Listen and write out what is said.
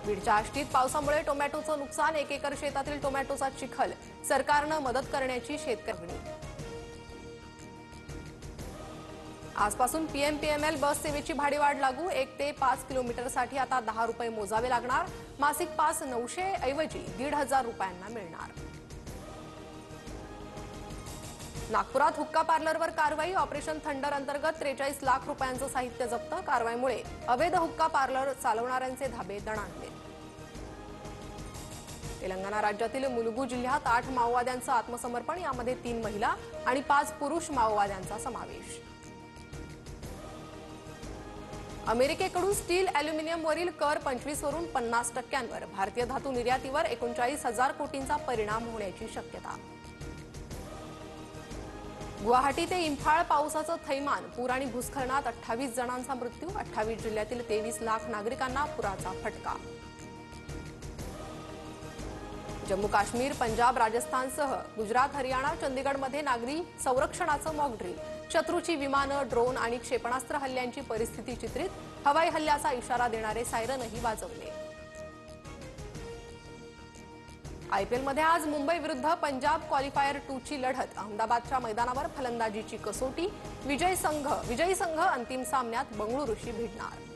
बीडच्या आष्टीत पावसामुळे टोमॅटोचं नुकसान, 1 एकर शेतातील टोमॅटोचा चिखल, सरकारनं मदत करण्याची शेतकरी. आजपासून पीएमपीएमएल बस सेवेची भाडेवाढ लागू. 1 ते 5 किलोमीटरसाठी आता 10 रुपये मोजावे लागणार. मासिक पास 900 ऐवजी 1,500 रुपयांना मिळणार. नागपुरात हुक्का पार्लरवर कारवाई. ऑपरेशन थंडर अंतर्गत 43 लाख रुपयांचं साहित्य जप्त. कारवाईमुळे अवैध हुक्का पार्लर चालवणाऱ्यांचे धाबे दणाणले. तेलंगणा राज्यातील मुलुगू जिल्ह्यात 8 माओवाद्यांचं आत्मसमर्पण. यामध्ये 3 महिला आणि 5 पुरुष माओवाद्यांचा समावेश. अमेरिकेकडून स्टील ॲल्युमिनियमवरील कर 25 वरून 50%वर. भारतीय धातू निर्यातीवर 39,000 कोटींचा परिणाम होण्याची शक्यता. गुवाहाटी ते इंफाळ पावसाचं थैमान. पूर आणि भूस्खलनात 28 जणांचा मृत्यू. 28 जिल्ह्यातील 23 लाख नागरिकांना पुराचा फटका. जम्मू काश्मीर, पंजाब, राजस्थानसह गुजरात, हरियाणा, चंदीगडमध्ये नागरी संरक्षणाचं मॉक ड्रिल. शत्रूची विमानं, ड्रोन आणि क्षेपणास्त्र हल्ल्यांची परिस्थिती चित्रित. हवाई हल्ल्याचा इशारा देणारे सायरनही वाजवले. आयपीएलमध्ये आज मुंबई विरुद्ध पंजाब क्वालिफायर 2 ची लढत. अहमदाबादच्या मैदानावर फलंदाजीची कसोटी. विजयी संघ अंतिम सामन्यात बंगळुरूशी भिडणार.